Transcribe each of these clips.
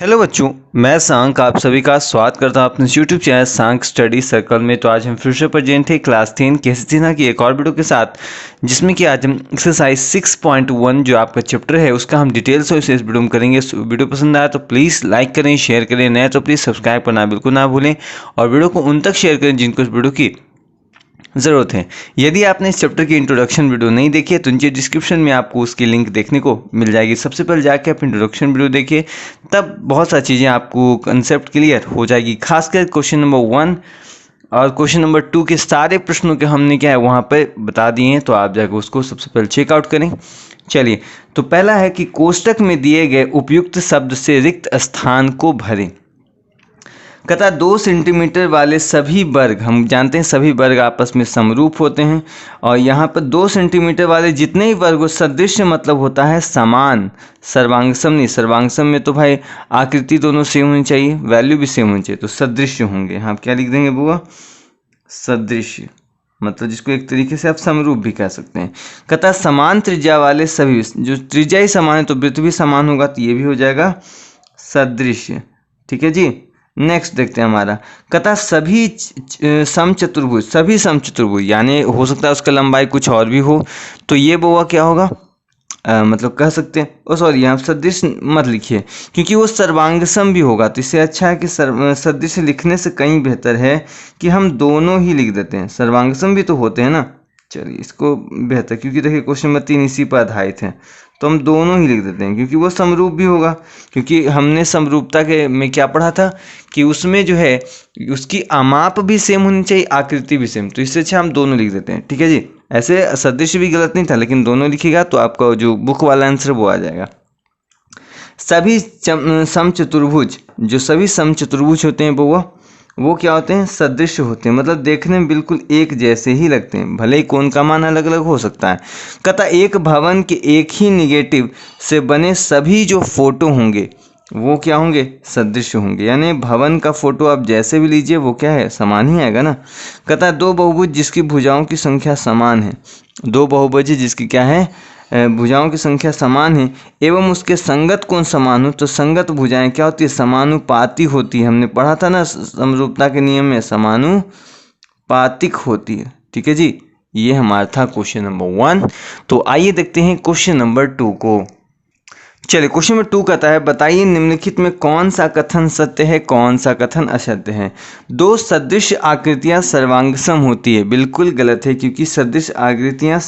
Hello बच्चों, मैं सांक आप सभी का स्वागत करता हूं अपने YouTube चैनल सांक स्टडी सर्कल में। तो आज हम फिर से प्रेजेंट थे क्लास 10 केसिना की एक और वीडियो के साथ, जिसमें कि आज हम एक्सरसाइज 6.1 जो आपका चैप्टर है उसका हम डिटेल्स से इस वीडियो में करेंगे। वीडियो पसंद आया तो प्लीज़ लाइक करें, शेयर करें, नए तो प्लीज़ सब्सक्राइब करना बिल्कुल ना भूलें और वीडियो को उन तक शेयर करें जिनको इस वीडियो की ज़रूरत है। यदि आपने इस चैप्टर की इंट्रोडक्शन वीडियो नहीं देखी है तो नीचे डिस्क्रिप्शन में आपको उसकी लिंक देखने को मिल जाएगी। सबसे पहले जाके आप इंट्रोडक्शन वीडियो देखिए, तब बहुत सारी चीज़ें आपको कंसेप्ट क्लियर हो जाएगी। खासकर क्वेश्चन नंबर 1 और क्वेश्चन नंबर 2 के सारे प्रश्नों के हमने क्या है वहाँ पर बता दिए हैं, तो आप जाकर उसको सबसे पहले चेकआउट करें। चलिए, तो पहला है कि कोष्टक में दिए गए उपयुक्त शब्द से रिक्त स्थान को भरें। कहता 2 सेंटीमीटर वाले सभी वर्ग, हम जानते हैं सभी वर्ग आपस में समरूप होते हैं, और यहाँ पर 2 सेंटीमीटर वाले जितने ही वर्ग हो, सदृश मतलब होता है समान, सर्वांगसम नहीं। सर्वांगसम में तो भाई आकृति दोनों सेम होनी चाहिए, वैल्यू भी सेम होनी चाहिए, तो सदृश होंगे। हाँ, क्या लिख देंगे बुआ? सदृश, मतलब जिसको एक तरीके से आप समरूप भी कह सकते हैं। कहता समान त्रिज्या वाले सभी, जो त्रिज्या ही समान है तो वृत्त भी समान होगा, तो ये भी हो जाएगा सदृश। ठीक है जी। नेक्स्ट देखते हैं हमारा, कहता सभी समचतुर्भुज, सभी समचतुर्भुज यानी हो सकता है उसका लंबाई कुछ और भी हो, तो ये बोआ क्या होगा? मतलब कह सकते हैं, ओ सॉरी यहाँ सदृश मत लिखिए क्योंकि वो सर्वांगसम भी होगा, तो इससे अच्छा है कि सदृश लिखने से कहीं बेहतर है कि हम दोनों ही लिख देते हैं। सर्वांगसम भी तो होते हैं ना, चलिए इसको बेहतर, क्योंकि देखिए क्वेश्चन नंबर 3 इसी पर आधारित है, तो हम दोनों ही लिख देते हैं क्योंकि वो समरूप भी होगा। क्योंकि हमने समरूपता के में क्या पढ़ा था कि उसमें जो है उसकी आमाप भी सेम होनी चाहिए, आकृति भी सेम, तो इससे अच्छा हम दोनों लिख देते हैं। ठीक है जी। ऐसे सदृश भी गलत नहीं था, लेकिन दोनों लिखिएगा तो आपका जो बुक वाला आंसर वो आ जाएगा। सभी समचतुर्भुज, जो सभी समचतुर्भुज होते हैं वो क्या होते हैं? सदृश होते हैं, मतलब देखने में बिल्कुल एक जैसे ही लगते हैं, भले ही कौन का मान अलग अलग हो सकता है। कहता एक भवन के एक ही निगेटिव से बने सभी जो फोटो होंगे वो क्या होंगे? सदृश होंगे, यानी भवन का फोटो आप जैसे भी लीजिए वो क्या है? समान ही आएगा ना। कहता है 2 बहुभुज जिसकी भुजाओं की संख्या समान है, 2 बहुभुज जिसकी क्या है? भुजाओं की संख्या समान है, एवं उसके संगत कोण समान हो, तो संगत भुजाएं क्या होती है? समानुपाती होती है। हमने पढ़ा था ना समरूपता के नियम में, समानुपातिक होती है। ठीक है जी। ये हमारा था क्वेश्चन नंबर 1। तो आइए देखते हैं क्वेश्चन नंबर 2 को। चलिए, क्वेश्चन नंबर 2 कहता है बताइए निम्नलिखित में कौन सा कथन सत्य है, कौन सा कथन असत्य है। 2 सदृश आकृतियां सर्वांगसम होती है, बिल्कुल गलत है, क्योंकि सदृश आकृतियां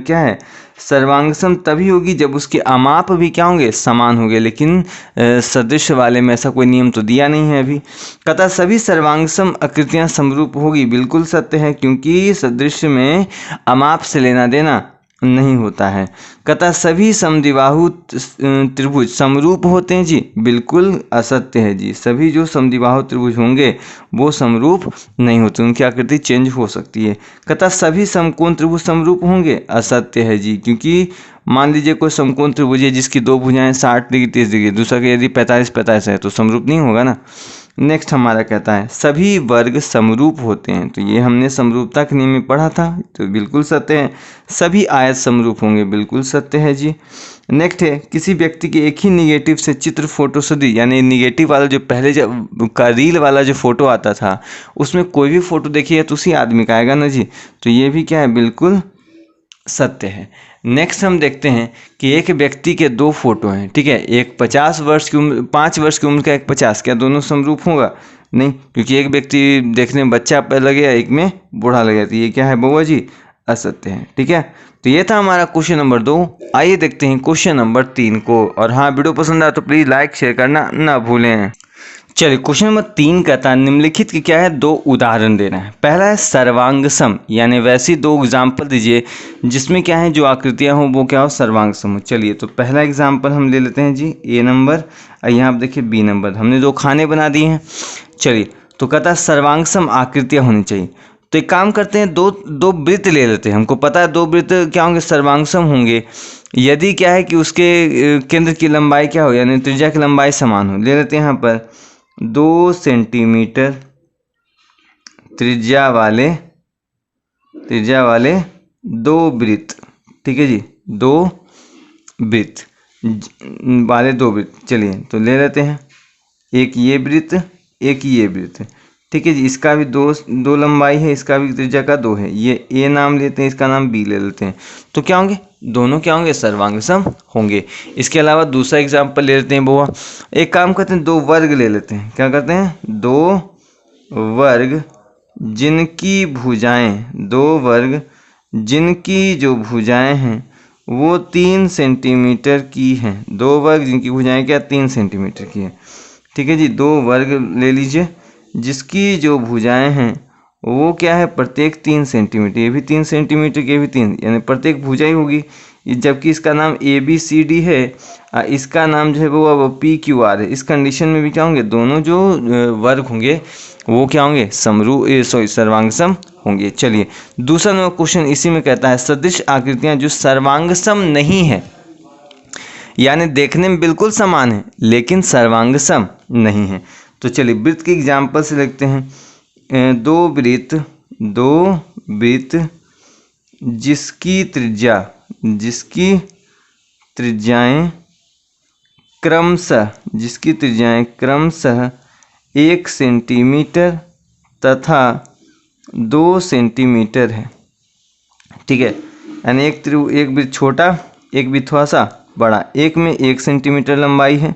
क्या है? सर्वांगसम तभी होगी जब उसके अमाप भी क्या होंगे? समान होंगे, लेकिन सदृश वाले में ऐसा कोई नियम तो दिया नहीं है अभी। कहता सभी सर्वांगसम आकृतियां समरूप होगी, बिल्कुल सत्य है, क्योंकि सदृश में अमाप से लेना देना नहीं होता है। कहता सभी समद्विबाहु त्रिभुज समरूप होते हैं जी, बिल्कुल असत्य है जी। सभी जो समद्विबाहु त्रिभुज होंगे वो समरूप नहीं होते, उनकी आकृति चेंज हो सकती है। कहता सभी समकोण त्रिभुज समरूप होंगे, असत्य है जी, क्योंकि मान लीजिए कोई समकोण त्रिभुज है जिसकी 2 भुजाएं 60 डिग्री 30 डिग्री, दूसरा के यदि 45 है तो समरूप नहीं होगा ना। नेक्स्ट हमारा कहता है सभी वर्ग समरूप होते हैं, तो ये हमने समरूपता के नियम में पढ़ा था, तो बिल्कुल सत्य है। सभी आयत समरूप होंगे, बिल्कुल सत्य है जी। नेक्स्ट है किसी व्यक्ति के एक ही निगेटिव से चित्र फोटो सदी, यानी निगेटिव वाला जो पहले जब का रील वाला जो फोटो आता था उसमें कोई भी फोटो देखिए तो उसी आदमी का आएगा ना जी, तो ये भी क्या है? बिल्कुल सत्य है। नेक्स्ट हम देखते हैं कि एक व्यक्ति के 2 फोटो हैं, ठीक है, एक 50 वर्ष की उम्र, 5 वर्ष की उम्र का, एक 50, क्या दोनों समरूप होगा? नहीं, क्योंकि एक व्यक्ति देखने में बच्चा लगेगा, एक में बूढ़ा लगेगा, तो ये क्या है बउआ जी? असत्य है। ठीक है, तो ये था हमारा क्वेश्चन नंबर 2। आइए देखते हैं क्वेश्चन नंबर 3 को, और हाँ वीडियो पसंद आया तो प्लीज़ लाइक शेयर करना ना भूलें। चलिए, क्वेश्चन नंबर 3 कहता है निम्नलिखित की क्या है? 2 उदाहरण देना है। पहला है सर्वांगसम, यानी वैसी 2 एग्जाम्पल दीजिए जिसमें क्या है? जो आकृतियां हो वो क्या हो? सर्वांगसम हो। चलिए, तो पहला एग्जाम्पल हम ले लेते हैं जी, ए नंबर, और यहाँ आप देखिए बी नंबर, हमने 2 खाने बना दिए हैं। चलिए, तो कहता है सर्वांगसम आकृतियाँ होनी चाहिए, तो एक काम करते हैं, दो वृत्त ले लेते हैं। हमको पता है 2 वृत्त क्या होंगे? सर्वांगसम होंगे, यदि क्या है कि उसके केंद्र की लंबाई क्या हो, यानी त्रिज्या की लंबाई समान हो। ले लेते हैं यहाँ पर 2 सेंटीमीटर त्रिज्या वाले दो वृत्त, ठीक है जी, दो वृत्त वाले दो वृत्त। चलिए तो ले लेते हैं, एक ये वृत्त, एक ये वृत्त, ठीक है जी। इसका भी दो लंबाई है, इसका भी त्रिज्या का 2 है। ये ए नाम लेते हैं, इसका नाम बी ले लेते हैं। तो क्या होंगे, दोनों क्या होंगे, सर्वांगसम होंगे। इसके अलावा दूसरा एग्जाम्पल ले लेते हैं बुआ। एक काम करते हैं, 2 वर्ग ले लेते हैं। क्या करते हैं, 2 वर्ग जिनकी जो भुजाएं हैं वो 3 सेंटीमीटर की हैं। 2 वर्ग जिनकी भुजाएं क्या 3 सेंटीमीटर की है, ठीक है जी। 2 वर्ग ले लीजिए जिसकी जो भुजाएं हैं वो क्या है, प्रत्येक 3 सेंटीमीटर, ये भी 3 सेंटीमीटर, ये भी 3, यानी प्रत्येक भुजा ही होगी। जबकि इसका नाम ABCD है, इसका नाम जो है वो PQR है। इस कंडीशन में भी क्या होंगे, दोनों जो वर्ग होंगे वो क्या होंगे, सर्वांगसम होंगे। चलिए दूसरा नंबर क्वेश्चन इसी में कहता है, सदृश आकृतियां जो सर्वांगसम नहीं है, यानी देखने में बिल्कुल समान है लेकिन सर्वांगसम नहीं है। तो चलिए वृत्त के एग्जाम्पल से लिखते हैं। दो वृत्त जिसकी त्रिज्याएं क्रमशः 1 सेंटीमीटर तथा 2 सेंटीमीटर है, ठीक है। यानी एक वृत्त छोटा, एक वृत्त थोड़ा सा बड़ा, एक में 1 सेंटीमीटर लंबाई है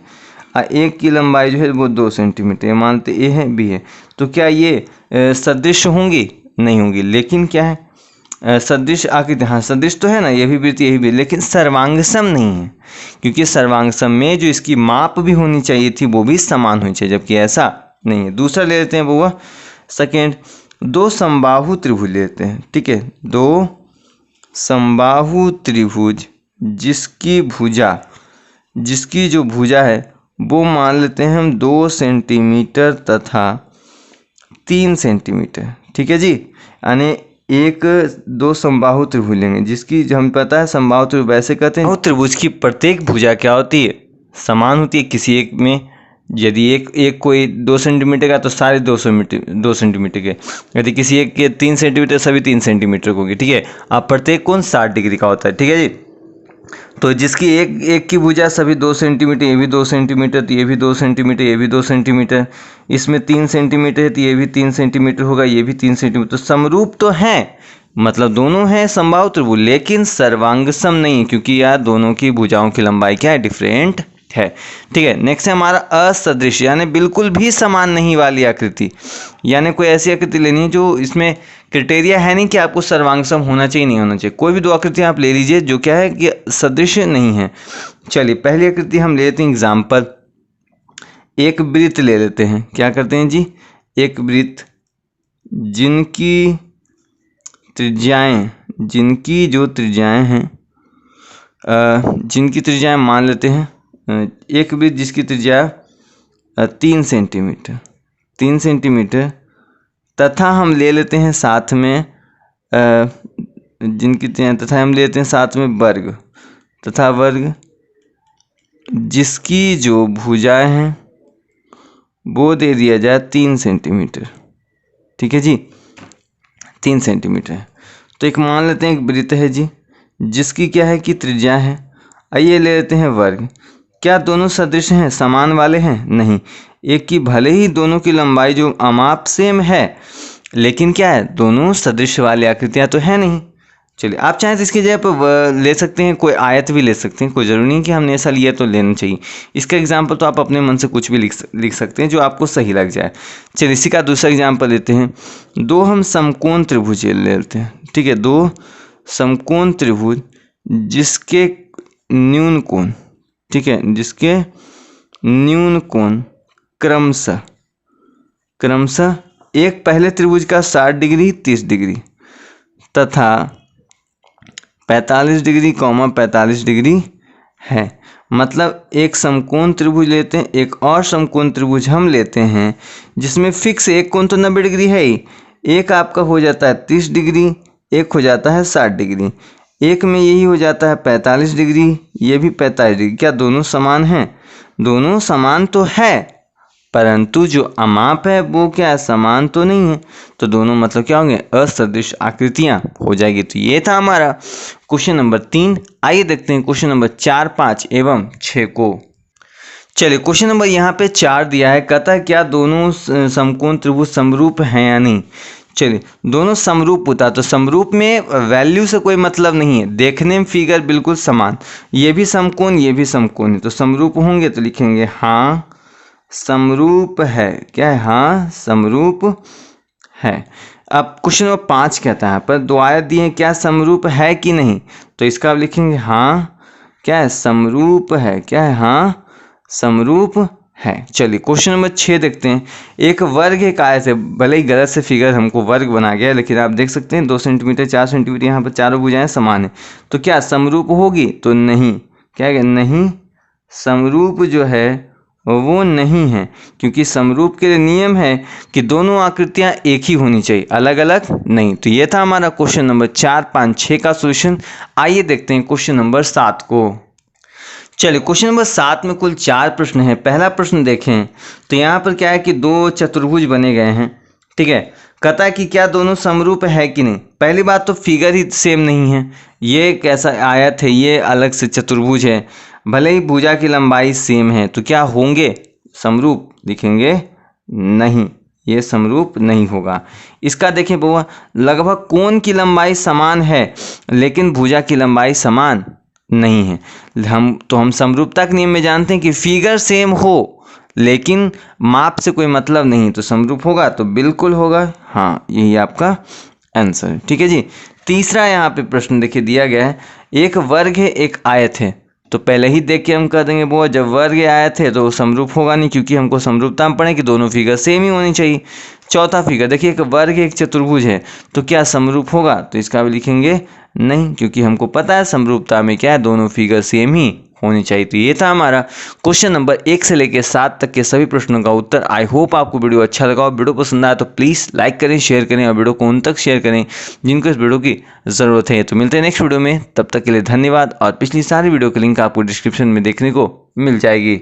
और एक की लंबाई जो है वो 2 सेंटीमीटर, मानते ए है बी है। तो क्या ये सदृश होंगी, नहीं होंगी। लेकिन क्या है, सदृश आकृति, हाँ सदृश तो है ना, ये भी वृत्त यही भी, लेकिन सर्वांगसम नहीं है, क्योंकि सर्वांगसम में जो इसकी माप भी होनी चाहिए थी वो भी समान होनी चाहिए, जबकि ऐसा नहीं है। दूसरा ले लेते हैं बुआ, सेकेंड, 2 समबाहु त्रिभुज लेते हैं, ठीक है। 2 समबाहु त्रिभुज जिसकी जो भुजा है वो मान लेते हैं हम 2 सेंटीमीटर तथा 3 सेंटीमीटर, ठीक है जी। यानी 2 समबाहु त्रिभुज लेंगे जिसकी जो हमें पता है समबाहु त्रिभुज वैसे कहते हैं, त्रिभुज की प्रत्येक भुजा क्या होती है, समान होती है। किसी एक में यदि एक कोई 2 सेंटीमीटर का तो सारे 2 सेंटीमीटर के, यदि किसी एक के 3 सेंटीमीटर सभी 3 सेंटीमीटर होंगे, ठीक है। अब प्रत्येक कोण 60 डिग्री का होता है, ठीक है जी। तो जिसकी एक की भुजा सभी 2 सेंटीमीटर, ये भी 2 सेंटीमीटर, तो ये भी 2 सेंटीमीटर, ये भी 2 सेंटीमीटर, इसमें 3 सेंटीमीटर है तो ये भी 3 सेंटीमीटर होगा, ये भी 3 सेंटीमीटर। तो समरूप तो हैं, मतलब दोनों हैं समबाहु त्रिभुज, लेकिन सर्वांगसम नहीं, क्योंकि यार दोनों की भुजाओं की लंबाई क्या है, डिफरेंट है, ठीक है। नेक्स्ट है हमारा असदृश, यानी बिल्कुल भी समान नहीं वाली आकृति। यानी कोई ऐसी आकृति लेनी है जो इसमें क्राइटेरिया है नहीं कि आपको सर्वांगसम होना चाहिए नहीं होना चाहिए। कोई भी 2 आकृतियां आप ले लीजिए जो क्या है कि सदृश नहीं है। चलिए पहली आकृति हम ले लेते हैं एग्जाम्पल, एक वृत्त ले लेते हैं। क्या करते हैं जी, एक वृत्त जिनकी जो त्रिज्याएं हैं, जिनकी त्रिज्याएं मान लेते हैं, एक वृत्त जिसकी त्रिज्या 3 सेंटीमीटर तथा हम ले लेते हैं साथ में वर्ग, तथा वर्ग जिसकी जो भुजाएं हैं वो दे दिया जाए 3 सेंटीमीटर, ठीक है जी, 3 सेंटीमीटर। तो एक मान लेते हैं एक वृत्त है जी जिसकी क्या है कि त्रिज्या है, आइए ले लेते हैं वर्ग। क्या दोनों सदृश हैं, समान वाले हैं, नहीं। एक की भले ही दोनों की लंबाई जो अमाप सेम है, लेकिन क्या है, दोनों सदृश वाली आकृतियां तो है नहीं। चलिए आप चाहें तो इसकी जगह पर ले सकते हैं, कोई आयत भी ले सकते हैं, कोई ज़रूरी नहीं कि हमने ऐसा लिया तो लेना चाहिए। इसका एग्जाम्पल तो आप अपने मन से कुछ भी लिख सकते हैं जो आपको सही लग जाए। चलिए इसी का दूसरा एग्जाम्पल लेते हैं। 2 हम समकोण त्रिभुज ले लेते हैं, ठीक है। 2 समकोण त्रिभुज जिसके न्यून कोण, ठीक है, जिसके न्यून कोण क्रमशः एक पहले त्रिभुज का 60 डिग्री 30 डिग्री तथा 45 डिग्री 45 डिग्री है। मतलब एक समकोण त्रिभुज लेते हैं, एक और समकोण त्रिभुज हम लेते हैं जिसमें फिक्स एक कोण तो 90 डिग्री है ही, एक आपका हो जाता है 30 डिग्री, एक हो जाता है 60 डिग्री, एक में यही हो जाता है 45 डिग्री, ये भी 45 डिग्री। क्या दोनों समान हैं? दोनों समान तो है, परंतु जो अमाप है वो क्या है, समान तो नहीं है। तो दोनों मतलब क्या होंगे, असदृश आकृतियां हो जाएगी। तो ये था हमारा क्वेश्चन नंबर 3। आइए देखते हैं क्वेश्चन नंबर 4, 5 एवं 6 को। चलिए क्वेश्चन नंबर यहाँ पे 4 दिया है, कहता है क्या दोनों समकोण त्रिभुज समरूप हैं या नहीं। चलिए दोनों समरूप होता, तो समरूप में वैल्यू से कोई मतलब नहीं है, देखने में फिगर बिल्कुल समान, ये भी समकोण ये भी समकोण है, तो समरूप होंगे। तो लिखेंगे हाँ समरूप है, क्या है, हाँ समरूप है। अब क्वेश्चन नंबर 5 कहता है यहाँ पर दो आयत दिए, क्या समरूप है कि नहीं। तो इसका आप लिखेंगे हाँ क्या है, समरूप है, क्या है, हाँ समरूप है। चलिए क्वेश्चन नंबर 6 देखते हैं। एक वर्ग एक आयत है, भले ही गलत से फिगर हमको वर्ग बना गया, लेकिन आप देख सकते हैं 2 सेंटीमीटर 4 सेंटीमीटर यहाँ पर चारों भुजाएं समान है, तो क्या समरूप होगी। तो नहीं, क्या है, नहीं समरूप जो है वो नहीं है, क्योंकि समरूप के लिए नियम है कि दोनों आकृतियां एक ही होनी चाहिए, अलग अलग नहीं। तो ये था हमारा क्वेश्चन नंबर 4, 5, 6 का सॉल्यूशन। आइए देखते हैं क्वेश्चन नंबर 7 को। चलिए क्वेश्चन नंबर 7 में कुल 4 प्रश्न हैं। पहला प्रश्न देखें तो यहाँ पर क्या है कि 2 चतुर्भुज बने गए हैं, ठीक है। कहता है कि क्या दोनों समरूप है कि नहीं। पहली बात तो फिगर ही सेम नहीं है, ये कैसा आयत है, ये अलग से चतुर्भुज है, भले ही भुजा की लंबाई सेम है, तो क्या होंगे समरूप, लिखेंगे नहीं, ये समरूप नहीं होगा। इसका देखें बुआ, लगभग कोण की लंबाई समान है लेकिन भुजा की लंबाई समान नहीं है। हम समरूपता के नियम में जानते हैं कि फिगर सेम हो लेकिन माप से कोई मतलब नहीं, तो समरूप होगा, तो बिल्कुल होगा, हाँ यही आपका आंसर है, ठीक है जी। तीसरा यहाँ पे प्रश्न देखिए दिया गया है, एक वर्ग है एक आयत है। तो पहले ही देख के हम कह देंगे वो जब वर्ग आयत है तो वो समरूप होगा नहीं, क्योंकि हमको समरूपता में पढ़े कि दोनों फिगर सेम ही होनी चाहिए। चौथा फिगर देखिए, एक वर्ग एक चतुर्भुज है, तो क्या समरूप होगा। तो इसका भी लिखेंगे नहीं, क्योंकि हमको पता है समरूपता में क्या है, दोनों फिगर सेम ही होनी चाहिए। तो ये था हमारा क्वेश्चन नंबर 1 से लेकर 7 तक के सभी प्रश्नों का उत्तर। आई होप आपको वीडियो अच्छा लगा, और वीडियो पसंद आया तो प्लीज़ लाइक करें, शेयर करें, और वीडियो को उन तक शेयर करें जिनको इस वीडियो की ज़रूरत है। तो मिलते हैं नेक्स्ट वीडियो में, तब तक के लिए धन्यवाद। और पिछली सारी वीडियो की लिंक आपको डिस्क्रिप्शन में देखने को मिल जाएगी।